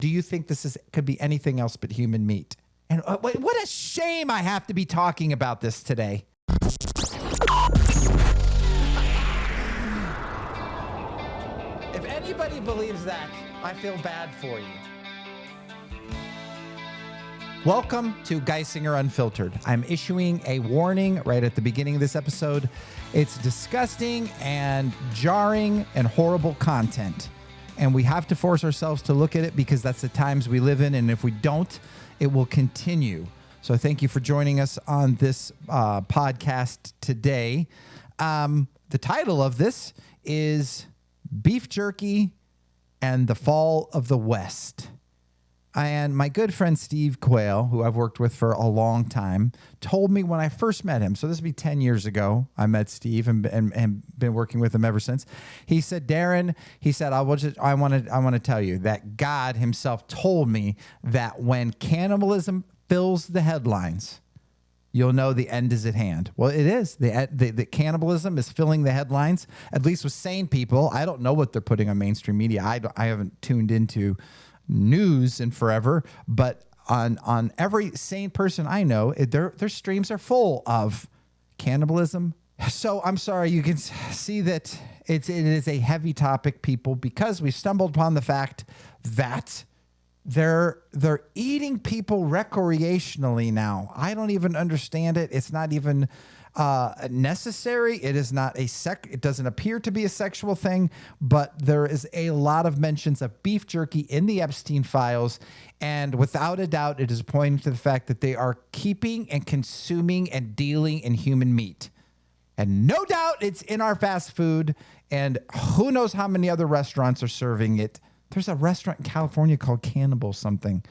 Do you think could be anything else but human meat? And what a shame I have to be talking about this today. If anybody believes that, I feel bad for you. Welcome to Geisinger Unfiltered. I'm issuing a warning right at the beginning of this episode. It's disgusting and jarring and horrible content. And we have to force ourselves to look at it because that's the times we live in. And if we don't, it will continue. So thank you for joining us on this podcast today. The title of this is Beef Jerky and the Fall of the West. And my good friend Steve Quayle, who I've worked with for a long time, told me when I first met him, so this would be 10 years ago, I met Steve and been working with him ever since. He said, Darren, he said, I want to tell you that God himself told me that when cannibalism fills the headlines, you'll know the end is at hand. Well, it is. The cannibalism is filling the headlines, at least with sane people. I don't know what they're putting on mainstream media. I haven't tuned into news in forever, but on every sane person I know, their streams are full of cannibalism. So I'm sorry, you can see that it is a heavy topic, people, because we stumbled upon the fact that they're eating people recreationally now. I don't even understand it. It's not even necessary. It is not it doesn't appear to be a sexual thing, but there is a lot of mentions of beef jerky in the Epstein files. And without a doubt, it is pointing to the fact that they are keeping and consuming and dealing in human meat. And no doubt it's in our fast food, and who knows how many other restaurants are serving it. There's a restaurant in California called Cannibal something.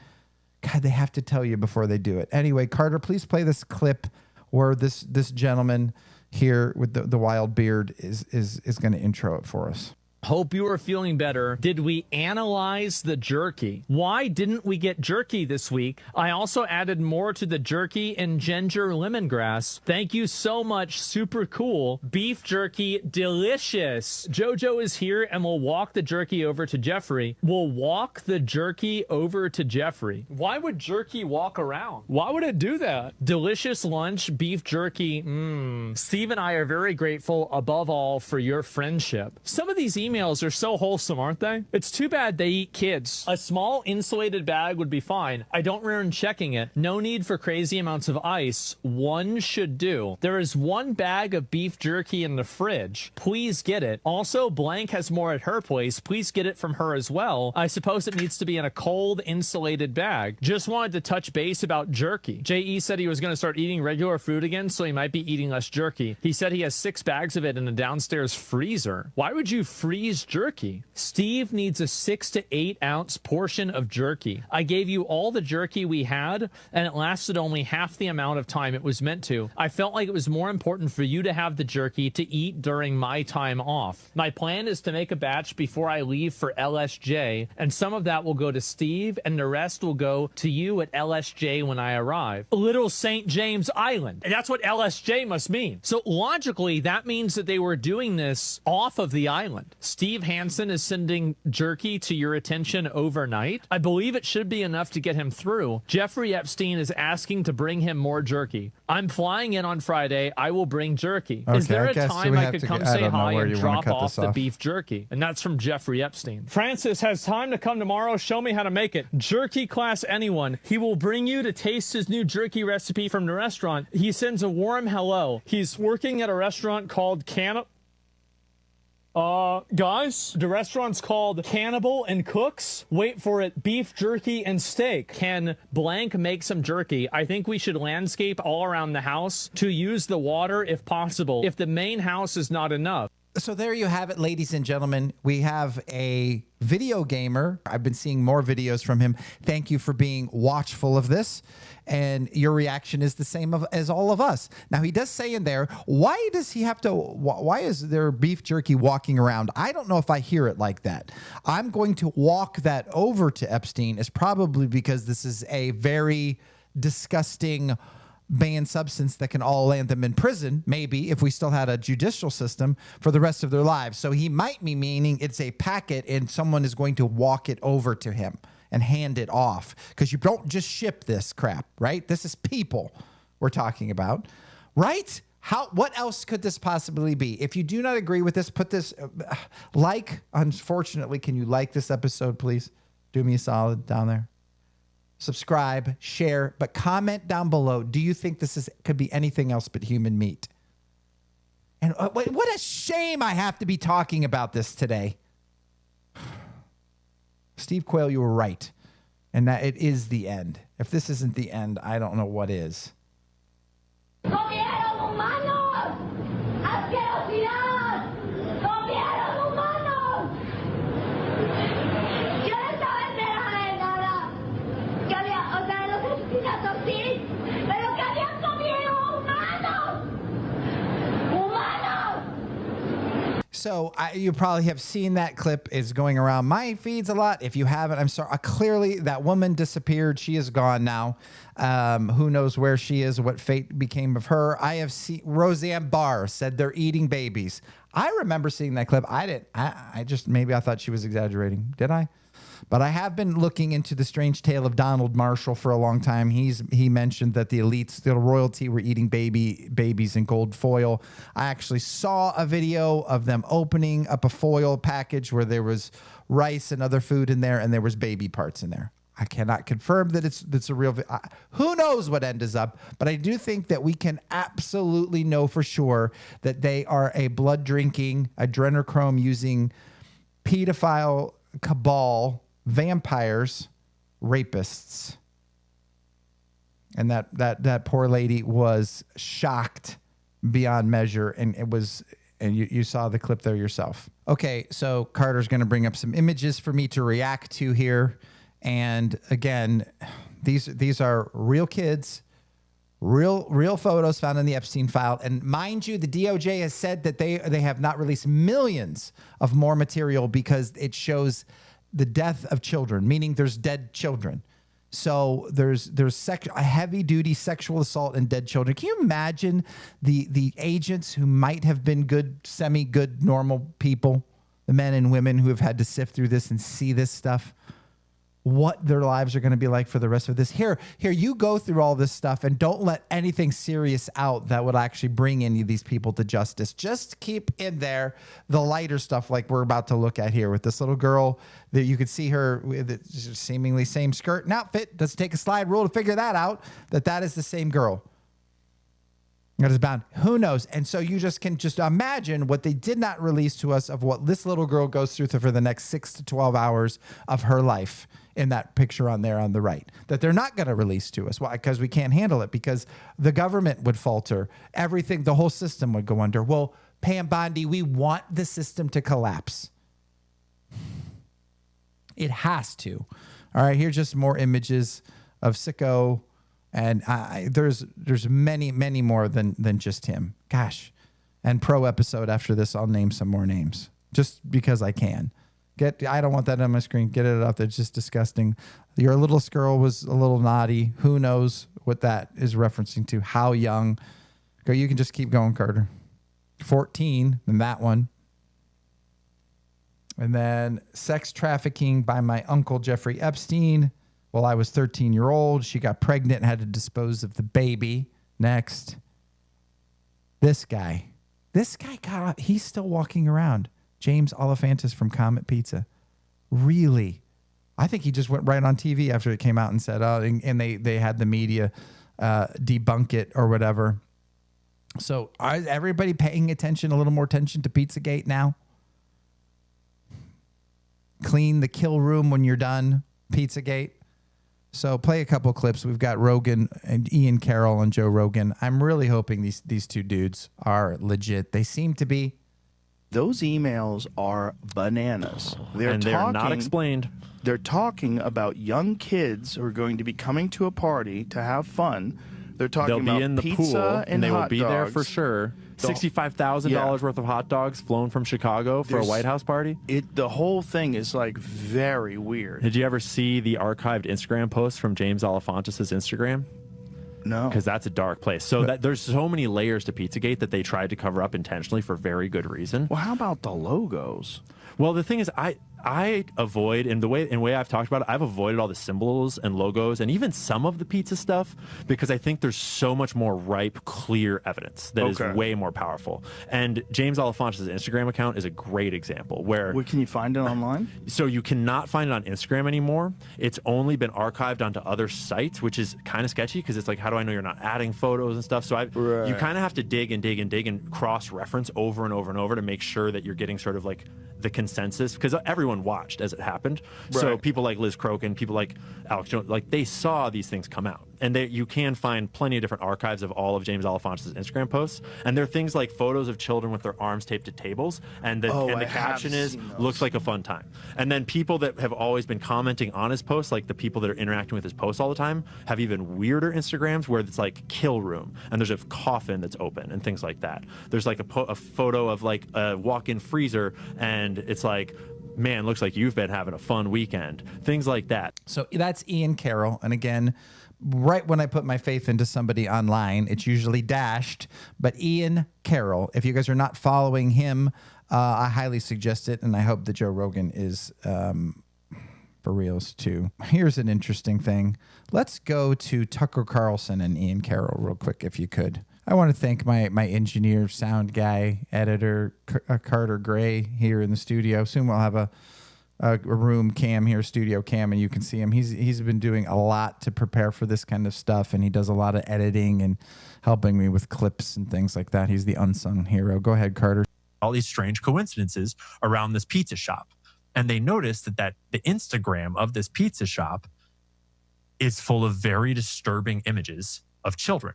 God, they have to tell you before they do it. Anyway, Carter, please play this clip where this gentleman here with the wild beard is going to intro it for us. Hope you are feeling better. Did we analyze the jerky? Why didn't we get jerky this week? I also added more to the jerky and ginger lemongrass. Thank you so much. Super cool. Beef jerky, delicious. Jojo is here and we'll walk the jerky over to Jeffrey. We'll walk the jerky over to Jeffrey. Why would jerky walk around? Why would it do that? Delicious lunch, beef jerky. Steve and I are very grateful above all for your friendship. Some of these emails are so wholesome, aren't they? It's too bad they eat kids. A small insulated bag would be fine. I don't recommend checking it. No need for crazy amounts of ice. One should do. There is one bag of beef jerky in the fridge. Please get it. Also, Blank has more at her place. Please get it from her as well. I suppose it needs to be in a cold, insulated bag. Just wanted to touch base about jerky. J.E. said he was going to start eating regular food again, so he might be eating less jerky. He said he has 6 bags of it in a downstairs freezer. Why would you freeze jerky? Steve needs a 6 to 8 ounce portion of jerky. I gave you all the jerky we had, and it lasted only half the amount of time it was meant to. I felt like it was more important for you to have the jerky to eat during my time off. My plan is to make a batch before I leave for LSJ, and some of that will go to Steve, and the rest will go to you at LSJ when I arrive. Little St. James Island. And that's what LSJ must mean. So logically, that means that they were doing this off of the island. Steve Hansen is sending jerky to your attention overnight. I believe it should be enough to get him through. Jeffrey Epstein is asking to bring him more jerky. I'm flying in on Friday. I will bring jerky. Okay, is there a time I could come say hi and drop off the off. beef jerky? And that's from Jeffrey Epstein. Francis has time to come tomorrow. Show me how to make it. Jerky class anyone. He will bring you to taste his new jerky recipe from the restaurant. He sends a warm hello. He's working at a restaurant called guys, the restaurant's called Cannibal and Cooks. Wait for it. Beef jerky and steak. Can Blank make some jerky? I think we should landscape all around the house to use the water if possible, if the main house is not enough. So there you have it, ladies and gentlemen. We have a video gamer. I've been seeing more videos from him. Thank you for being watchful of this. And your reaction is the same as all of us. Now, he does say in there, why is there beef jerky walking around? I don't know if I hear it like that. I'm going to walk that over to Epstein is probably because this is a very disgusting banned substance that can all land them in prison, maybe, if we still had a judicial system, for the rest of their lives. So he might be meaning it's a packet and someone is going to walk it over to him. and hand it off, because you don't just ship this crap, right? This is people we're talking about, right? What else could this possibly be? If you do not agree with this, put this unfortunately, can you like this episode, please? Do me a solid down there. Subscribe, share, but comment down below. Do you think this could be anything else but human meat? And what a shame I have to be talking about this today. Steve Quayle, you were right. And that it is the end. If this isn't the end, I don't know what is. ¡Comieron humanos! ¡Asquerosidad! ¡Comieron humanos! Yo no estaba enterada de nada. Que había, o sea, los asesinatos sí, pero que habían comido humanos. ¡Humanos! So you probably have seen that clip. It's going around my feeds a lot. If you haven't, I'm sorry. Clearly, that woman disappeared. She is gone now. Who knows where she is, what fate became of her. I have seen Roseanne Barr said they're eating babies. I remember seeing that clip. I just, maybe I thought she was exaggerating. Did I? But I have been looking into the strange tale of Donald Marshall for a long time. He mentioned that the elites, the royalty, were eating babies in gold foil. I actually saw a video of them opening up a foil package where there was rice and other food in there, and there was baby parts in there. I cannot confirm that it's a real. Who knows what end is up? But I do think that we can absolutely know for sure that they are a blood drinking, adrenochrome using, pedophile cabal, vampires, rapists. And that poor lady was shocked beyond measure, and it was. And you saw the clip there yourself. Okay, so Carter's going to bring up some images for me to react to here. And again, these are real kids, real photos found in the Epstein file. And mind you, the DOJ has said that they have not released millions of more material because it shows the death of children, meaning there's dead children. So there's a heavy duty sexual assault and dead children. Can you imagine the agents who might have been good, semi-good, normal people, the men and women who have had to sift through this and see this stuff? What their lives are going to be like for the rest of this. Here, you go through all this stuff and don't let anything serious out that would actually bring any of these people to justice. Just keep in there the lighter stuff like we're about to look at here with this little girl that you could see her with the seemingly same skirt and outfit. Doesn't take a slide rule to figure that out, that is the same girl. That is bound. Who knows? And so you can imagine what they did not release to us of what this little girl goes through for the next 6 to 12 hours of her life in that picture on there on the right, that they're not going to release to us. Why? Because we can't handle it, because the government would falter. Everything, the whole system would go under. Well, Pam Bondi, we want the system to collapse. It has to. All right, here's just more images of Sicko. And there's many more than just him. Gosh. And pro episode after this, I'll name some more names just because I can. I don't want that on my screen. Get it up. That's just disgusting. Your little girl was a little naughty. Who knows what that is referencing to? How young? Go. You can just keep going, Carter. 14, and that one. And then sex trafficking by my uncle Jeffrey Epstein. Well, I was 13-year-old. She got pregnant and had to dispose of the baby. Next. This guy got up. He's still walking around. James Olifantis from Comet Pizza. Really? I think he just went right on TV after it came out and said, oh, and they had the media debunk it or whatever. So is everybody paying attention, a little more attention to Pizzagate now? Clean the kill room when you're done, Pizzagate. So play a couple clips. We've got Rogan and Ian Carroll and Joe Rogan. I'm really hoping these two dudes are legit. They seem to be. Those emails are bananas. They're not explained. They're talking about young kids who are going to be coming to a party to have fun. They're talking They'll about be in the pizza pool, and they will hot be there dogs. for sure. $65,000 worth of hot dogs flown from Chicago for a White House party. The whole thing is like very weird. Did you ever see the archived Instagram posts from James Olifantis' Instagram? No. Because that's a dark place. So there's so many layers to Pizzagate that they tried to cover up intentionally for very good reason. Well, how about the logos? Well, the thing is, I avoid, in the way I've talked about it, I've avoided all the symbols and logos and even some of the pizza stuff because I think there's so much more ripe, clear evidence that is way more powerful. And James Alefantis' Instagram account is a great example where... Where can you find it online? So you cannot find it on Instagram anymore. It's only been archived onto other sites, which is kind of sketchy because it's like, how do I know you're not adding photos and stuff? So you kind of have to dig and cross-reference over and over and over to make sure that you're getting sort of like the consensus, because everyone watched as it happened. So people like Liz Crokin, people like Alex Jones, like they saw these things come out. And you can find plenty of different archives of all of James Alefantis' Instagram posts. And there are things like photos of children with their arms taped to tables. And the caption is, looks like a fun time. And then people that have always been commenting on his posts, like the people that are interacting with his posts all the time, have even weirder Instagrams where it's like kill room. And there's a coffin that's open and things like that. There's like a photo of like a walk-in freezer and it's like, man, looks like you've been having a fun weekend. Things like that. So that's Ian Carroll. And again, right when I put my faith into somebody online, it's usually dashed. But Ian Carroll, if you guys are not following him, I highly suggest it. And I hope that Joe Rogan is for reals too. Here's an interesting thing. Let's go to Tucker Carlson and Ian Carroll real quick, if you could. I want to thank my engineer, sound guy, editor, Carter Gray here in the studio. Soon we'll have a room cam here, studio cam, and you can see him. He's been doing a lot to prepare for this kind of stuff, and he does a lot of editing and helping me with clips and things like that. He's the unsung hero. Go ahead, Carter. All these strange coincidences around this pizza shop. And they noticed that the Instagram of this pizza shop is full of very disturbing images of children.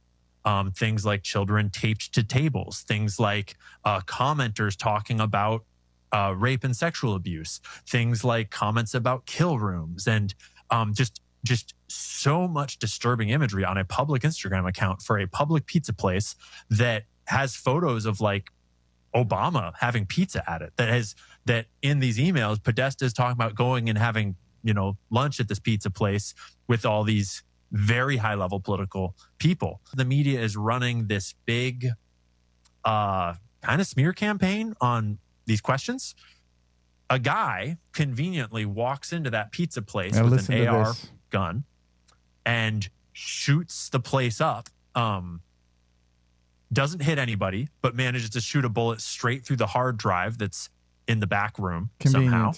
Things like children taped to tables, things like commenters talking about rape and sexual abuse, things like comments about kill rooms, and just so much disturbing imagery on a public Instagram account for a public pizza place that has photos of like Obama having pizza at it. That in these emails, Podesta is talking about going and having, lunch at this pizza place with all these very high level political people. The media is running this big kind of smear campaign on these questions. A guy conveniently walks into that pizza place with an AR gun and shoots the place up. Doesn't hit anybody, but manages to shoot a bullet straight through the hard drive that's in the back room somehow,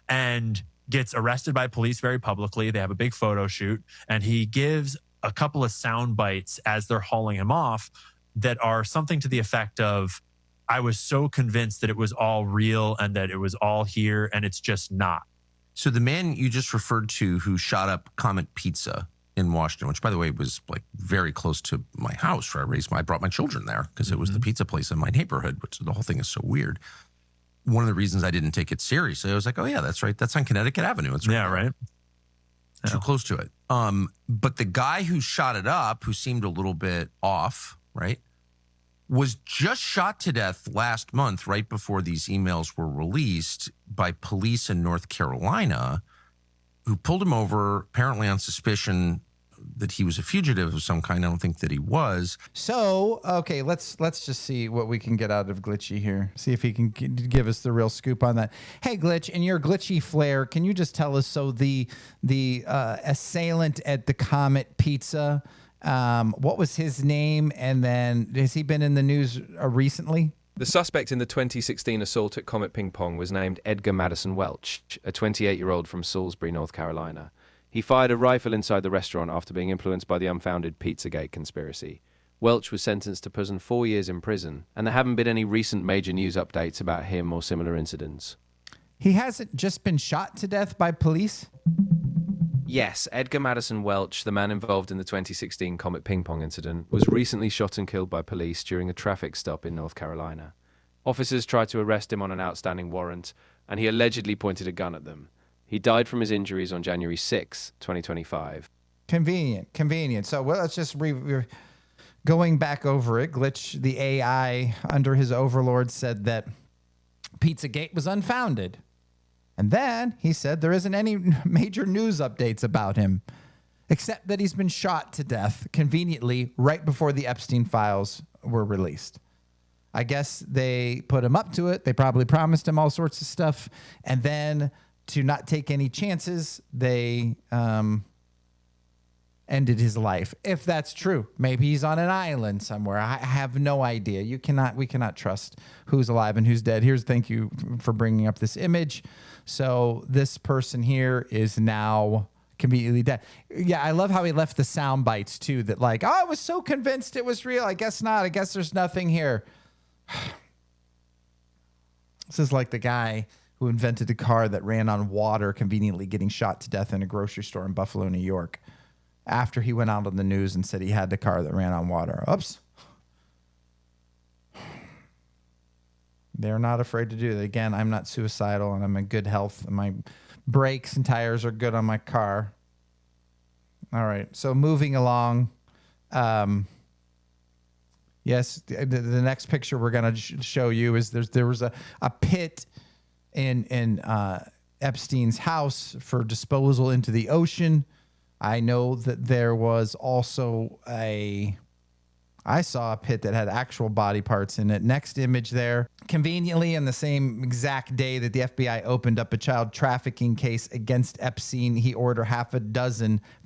and gets arrested by police very publicly. They have a big photo shoot, and he gives a couple of sound bites as they're hauling him off that are something to the effect of, I was so convinced that it was all real and that it was all here, and it's just not. So the man you just referred to who shot up Comet Pizza in Washington, which, by the way, was like very close to my house where I brought my children there because it was the pizza place in my neighborhood, which the whole thing is so weird. One of the reasons I didn't take it seriously, I was like, oh yeah, that's right. That's on Connecticut Avenue. It's right. Too close to it. But the guy who shot it up, who seemed a little bit off, right, was just shot to death last month, right before these emails were released, by police in North Carolina, who pulled him over apparently on suspicion that he was a fugitive of some kind. I don't think that he was. So, okay, let's just see what we can get out of Glitchy here. See if he can give us the real scoop on that. Hey, Glitch, in your Glitchy flair, can you just tell us, so the assailant at the Comet Pizza, what was his name? And then has he been in the news recently? The suspect in the 2016 assault at Comet Ping Pong was named Edgar Madison Welch, a 28-year-old from Salisbury, North Carolina. He fired a rifle inside the restaurant after being influenced by the unfounded Pizzagate conspiracy. Welch was sentenced to 4 years in prison, and there haven't been any recent major news updates about him or similar incidents. He hasn't just been shot to death by police? Yes, Edgar Madison Welch, the man involved in the 2016 Comet Ping Pong incident, was recently shot and killed by police during a traffic stop in North Carolina. Officers tried to arrest him on an outstanding warrant, and he allegedly pointed a gun at them. He died from his injuries on January 6, 2025. Convenient. So let's just going back over it. Glitch, the AI under his overlord, said that Pizzagate was unfounded. And then he said there isn't any major news updates about him, except that he's been shot to death conveniently right before the Epstein files were released. I guess they put him up to it. They probably promised him all sorts of stuff. And then to not take any chances, they ended his life. If that's true, maybe he's on an island somewhere. I have no idea. We cannot trust who's alive and who's dead. Thank you for bringing up this image. So this person here is now conveniently dead. Yeah, I love how he left the sound bites too, that like, oh, I was so convinced it was real. I guess not. I guess there's nothing here. This is like the guy who invented a car that ran on water, conveniently getting shot to death in a grocery store in Buffalo, New York, after he went out on the news and said he had the car that ran on water. Oops. They're not afraid to do that. Again, I'm not suicidal and I'm in good health. And my brakes and tires are good on my car. All right. So moving along. Yes, the next picture we're going to show you is there was a pit in Epstein's house for disposal into the ocean. I know that there was also I saw a pit that had actual body parts in it. Next image there. Conveniently, in the same exact day that the FBI opened up a child trafficking case against Epstein, he ordered 6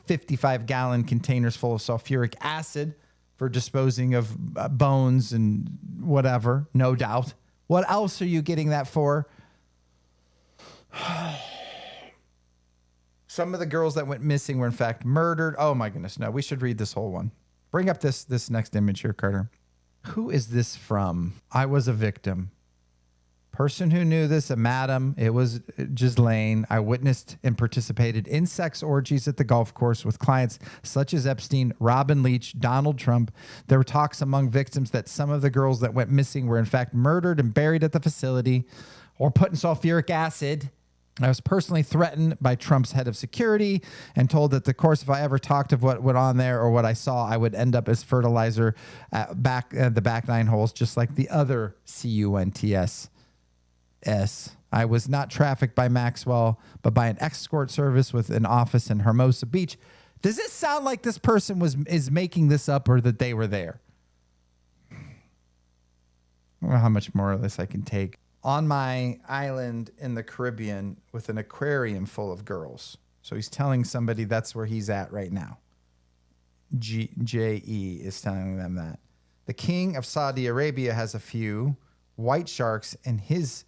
55-gallon containers full of sulfuric acid for disposing of bones and whatever, no doubt. What else are you getting that for? Some of the girls that went missing were in fact murdered. Oh my goodness, no, we should read this whole one. Bring up this next image here, Carter. Who is this from? I was a victim. Person who knew this, a madam, it was Ghislaine. I witnessed and participated in sex orgies at the golf course with clients such as Epstein, Robin Leach, Donald Trump. There were talks among victims that some of the girls that went missing were in fact murdered and buried at the facility or put in sulfuric acid. I was personally threatened by Trump's head of security and told that, of course, if I ever talked of what went on there or what I saw, I would end up as fertilizer at the back 9 holes, just like the other CUNTS. I was not trafficked by Maxwell, but by an escort service with an office in Hermosa Beach. Does this sound like this person is making this up or that they were there? I don't know how much more of this I can take. On my island in the Caribbean with an aquarium full of girls. So he's telling somebody that's where he's at right now. J.E. is telling them that. The king of Saudi Arabia has a few white sharks in his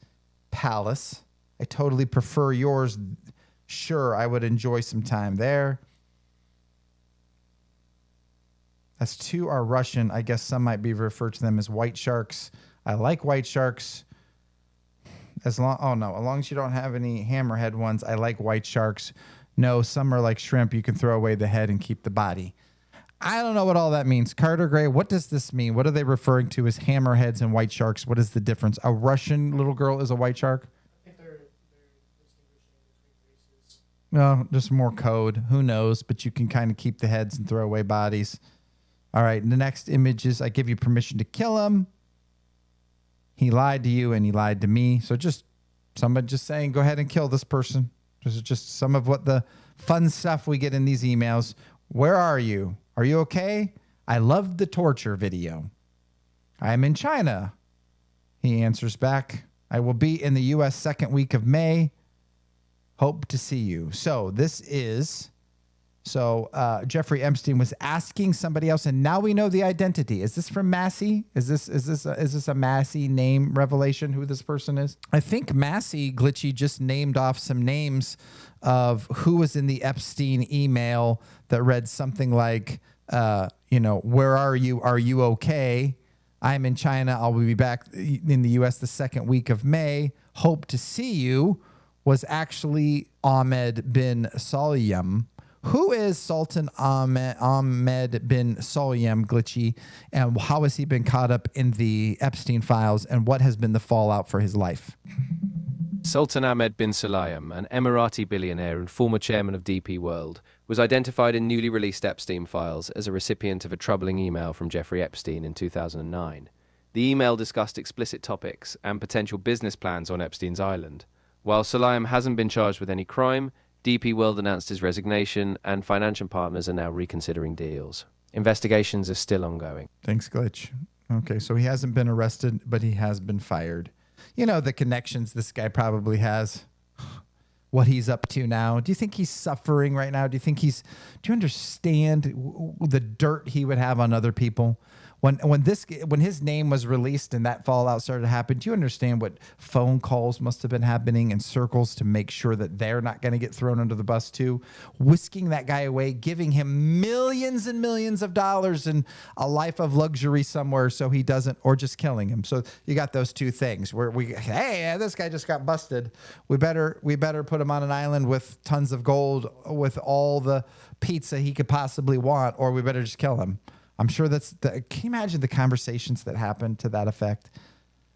palace. I totally prefer yours. Sure, I would enjoy some time there. As 2 are Russian, I guess some might be referred to them as white sharks. I like white sharks. As long as you don't have any hammerhead ones, I like white sharks. No, some are like shrimp. You can throw away the head and keep the body. I don't know what all that means. Carter Gray, what does this mean? What are they referring to as hammerheads and white sharks? What is the difference? A Russian little girl is a white shark? I think they're distinguishing between races. No, just more code. Who knows? But you can kind of keep the heads and throw away bodies. All right, the next image is I give you permission to kill him. He lied to you and he lied to me. So somebody just saying, go ahead and kill this person. This is just some of what the fun stuff we get in these emails. Where are you? Are you okay? I loved the torture video. I am in China. He answers back, I will be in the U.S. second week of May. Hope to see you. So Jeffrey Epstein was asking somebody else, and now we know the identity. Is this from Massey? Is this a Massey name revelation? Who this person is? I think Massey Glitchy just named off some names of who was in the Epstein email that read something like, where are you? Are you okay? I'm in China. I'll be back in the U.S. the second week of May. Hope to see you. Was actually Ahmed bin Salyem. Who is Sultan Ahmed bin Salyem, Glitchy, and how has he been caught up in the Epstein files, and what has been the fallout for his life? Sultan Ahmed bin Salayem, an Emirati billionaire and former chairman of DP World, was identified in newly released Epstein files as a recipient of a troubling email from Jeffrey Epstein in 2009. The email discussed explicit topics and potential business plans on Epstein's island. While Salayem hasn't been charged with any crime, DP World announced his resignation, and financial partners are now reconsidering deals. Investigations are still ongoing. Thanks, Glitch. Okay, so he hasn't been arrested, but he has been fired. You know, the connections this guy probably has what he's up to now? Do you think he's suffering right now? Do you understand the dirt he would have on other people? When his name was released and that fallout started to happen, do you understand what phone calls must have been happening in circles to make sure that they're not going to get thrown under the bus too? Whisking that guy away, giving him millions and millions of dollars and a life of luxury somewhere so he doesn't, or just killing him. So you got those two things where hey, this guy just got busted. We better put him on an island with tons of gold with all the pizza he could possibly want, or we better just kill him. I'm sure can you imagine the conversations that happened to that effect?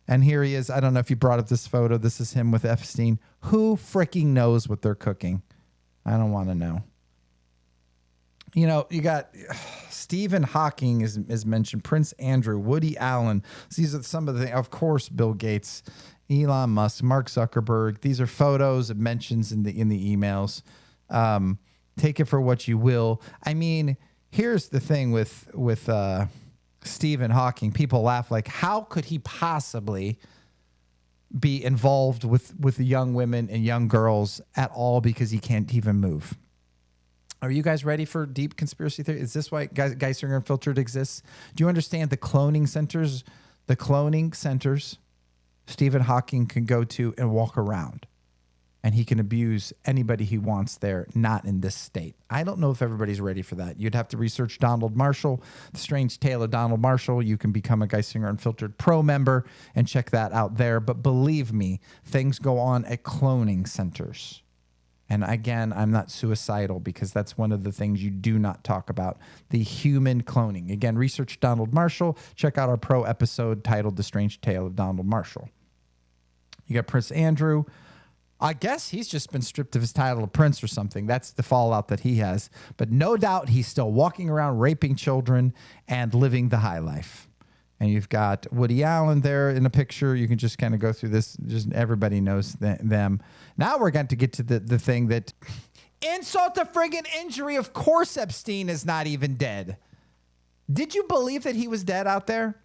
And here he is. I don't know if you brought up this photo. This is him with Epstein. Who freaking knows what they're cooking? I don't want to know. You know, you got Stephen Hawking is mentioned, Prince Andrew, Woody Allen. These are some of the, of course, Bill Gates, Elon Musk, Mark Zuckerberg. These are photos of mentions in the emails. Take it for what you will. I mean, here's the thing with Stephen Hawking. People laugh like, how could he possibly be involved with young women and young girls at all because he can't even move? Are you guys ready for deep conspiracy theory? Is this why Geisinger Unfiltered exists? Do you understand the cloning centers? The cloning centers Stephen Hawking can go to and walk around. And he can abuse anybody he wants there, not in this state. I don't know if everybody's ready for that. You'd have to research Donald Marshall, The Strange Tale of Donald Marshall. You can become a Geisinger Unfiltered Pro member and check that out there. But believe me, things go on at cloning centers. And again, I'm not suicidal because that's one of the things you do not talk about, the human cloning. Again, research Donald Marshall. Check out our Pro episode titled The Strange Tale of Donald Marshall. You got Prince Andrew. I guess he's just been stripped of his title of prince or something. That's the fallout that he has. But no doubt he's still walking around raping children and living the high life. And you've got Woody Allen there in a picture. You can just kind of go through this. Just everybody knows them. Now we're going to get to the thing that insult to friggin' injury. Of course Epstein is not even dead. Did you believe that he was dead out there?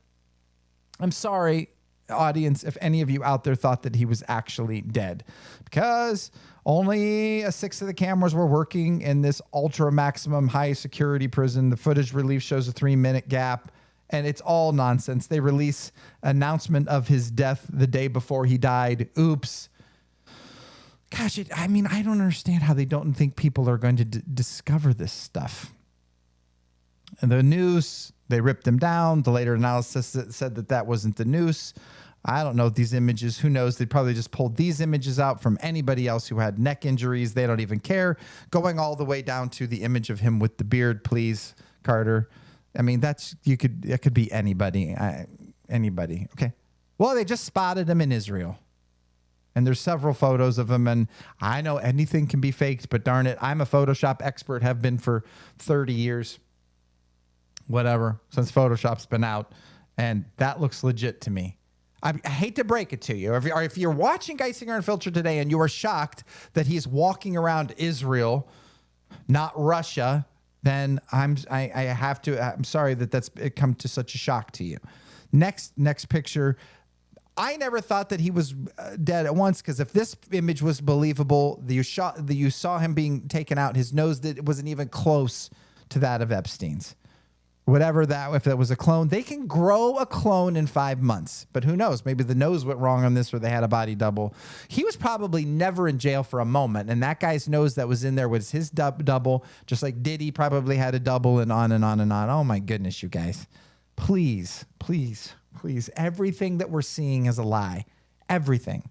I'm sorry, audience, if any of you out there thought that he was actually dead, because only a sixth of the cameras were working in this ultra maximum high security prison. The footage release shows a 3-minute gap, and it's all nonsense. They release announcement of his death the day before he died. Oops. Gosh, I mean, I don't understand how they don't think people are going to discover this stuff. And the news, they ripped him down. The later analysis said that wasn't the news. I don't know these images. Who knows? They probably just pulled these images out from anybody else who had neck injuries. They don't even care. Going all the way down to the image of him with the beard, please, Carter. I mean, it could be anybody. Anybody. Okay. Well, they just spotted him in Israel. And there's several photos of him. And I know anything can be faked, but darn it, I'm a Photoshop expert, have been for 30 years. Whatever, since Photoshop's been out, and that looks legit to me. I hate to break it to you. If you're watching Geisinger Unfiltered today and you are shocked that he's walking around Israel, not Russia, then I'm sorry that it come to such a shock to you. Next picture. I never thought that he was dead at once, because if this image was believable, you saw him being taken out. His nose wasn't even close to that of Epstein's. Whatever that, if that was a clone, they can grow a clone in 5 months. But who knows? Maybe the nose went wrong on this, or they had a body double. He was probably never in jail for a moment. And that guy's nose that was in there was his double, just like Diddy probably had a double, and on and on and on. Oh my goodness, you guys. Please, please, please. Everything that we're seeing is a lie. Everything.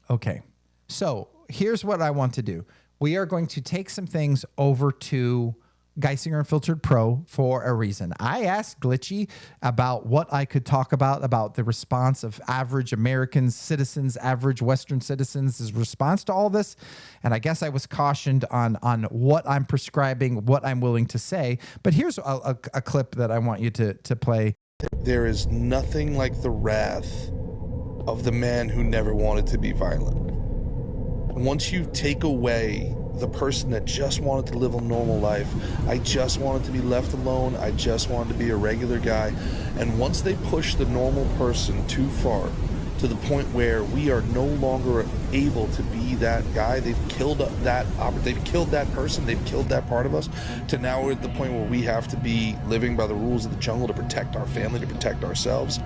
Okay. So here's what I want to do. We are going to take some things over to Geisinger Unfiltered Pro for a reason. I asked Glitchy about what I could talk about the response of average American citizens, average Western citizens' response to all this. And I guess I was cautioned on what I'm prescribing, what I'm willing to say. But here's a clip that I want you to play. There is nothing like the wrath of the man who never wanted to be violent. Once you take away the person that just wanted to live a normal life, I just wanted to be left alone, I just wanted to be a regular guy, and once they push the normal person too far, to the point where we are no longer able to be that guy. They've killed that person, they've killed that part of us, to now we're at the point where we have to be living by the rules of the jungle to protect our family, to protect ourselves.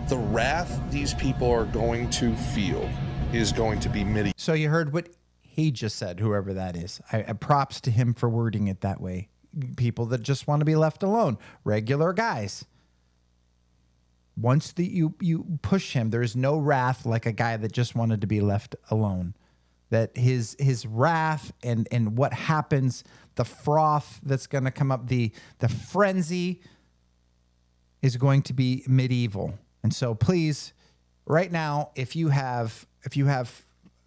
The wrath these people are going to feel is going to be medieval. So you heard what he just said, whoever that is. I props to him for wording it that way. People that just want to be left alone, regular guys. Once you push him, there's no wrath like a guy that just wanted to be left alone. That his wrath and what happens, the froth that's going to come up, the frenzy is going to be medieval. And so please, right now, if you have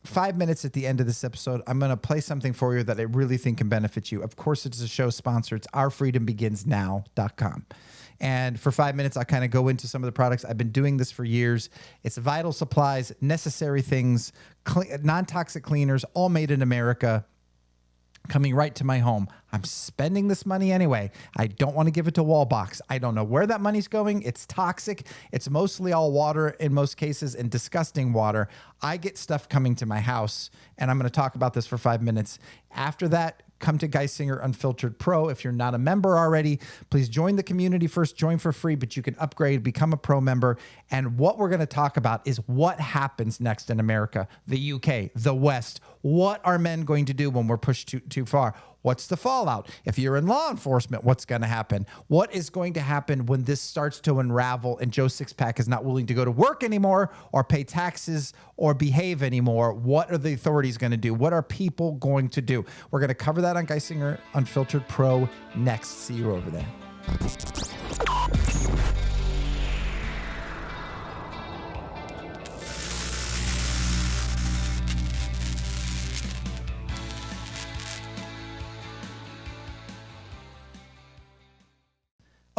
5 minutes at the end of this episode, I'm going to play something for you that I really think can benefit you. Of course, it's a show sponsor. It's ourfreedombeginsnow.com. And for 5 minutes, I'll kind of go into some of the products. I've been doing this for years. It's vital supplies, necessary things, non-toxic cleaners, all made in America, coming right to my home. I'm spending this money anyway. I don't want to give it to Wallbox. I don't know where that money's going. It's toxic. It's mostly all water in most cases, and disgusting water. I get stuff coming to my house, and I'm going to talk about this for 5 minutes. After that, come to Geisinger Unfiltered Pro. If you're not a member already, please join the community first. Join for free, but you can upgrade, become a pro member. And what we're going to talk about is what happens next in America, the UK, the West. What are men going to do when we're pushed too far? What's the fallout? If you're in law enforcement, what's going to happen? What is going to happen when this starts to unravel and Joe Sixpack is not willing to go to work anymore or pay taxes or behave anymore? What are the authorities going to do? What are people going to do? We're going to cover that on Geisinger Unfiltered Pro next. See you over there.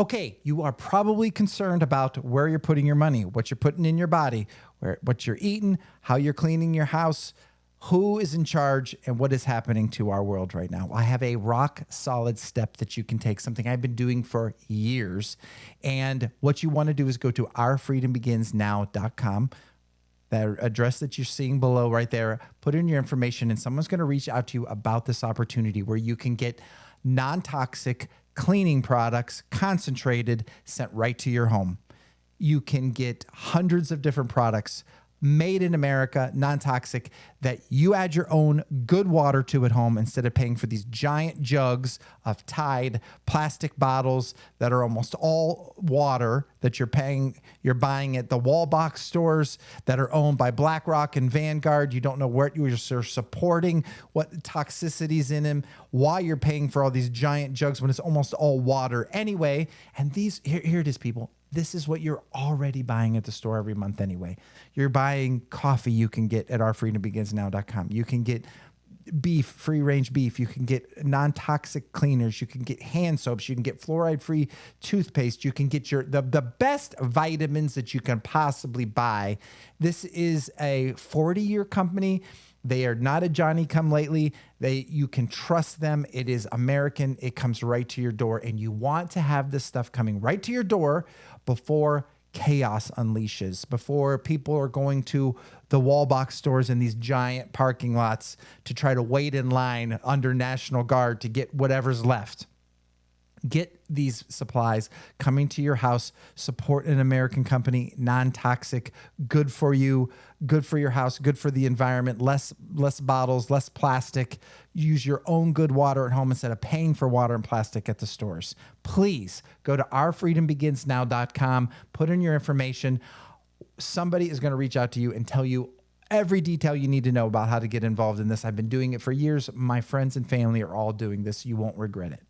Okay, you are probably concerned about where you're putting your money, what you're putting in your body, what you're eating, how you're cleaning your house, who is in charge, and what is happening to our world right now. I have a rock solid step that you can take, something I've been doing for years. And what you want to do is go to ourfreedombeginsnow.com. That address that you're seeing below right there, put in your information, and someone's going to reach out to you about this opportunity where you can get non-toxic cleaning products, concentrated, sent right to your home. You can get hundreds of different products made in America, non-toxic, that you add your own good water to at home instead of paying for these giant jugs of Tide plastic bottles that are almost all water that you're buying at the Wallbox stores that are owned by BlackRock and Vanguard. You don't know what you're supporting, what toxicities in them, why you're paying for all these giant jugs when it's almost all water anyway. And these, here it is, people. This is what you're already buying at the store every month anyway. You're buying coffee you can get at ourfreedombeginsnow.com. You can get beef, free-range beef. You can get non-toxic cleaners. You can get hand soaps. You can get fluoride-free toothpaste. You can get the best vitamins that you can possibly buy. This is a 40-year company. They are not a Johnny-come-lately. You can trust them. It is American. It comes right to your door, and you want to have this stuff coming right to your door before chaos unleashes, before people are going to the Wallbox stores in these giant parking lots to try to wait in line under National Guard to get whatever's left. Get these supplies coming to your house. Support an American company, non-toxic, good for you, good for your house, good for the environment, less bottles, less plastic. Use your own good water at home instead of paying for water and plastic at the stores. Please go to ourfreedombeginsnow.com, put in your information. Somebody is going to reach out to you and tell you every detail you need to know about how to get involved in this. I've been doing it for years. My friends and family are all doing this. You won't regret it.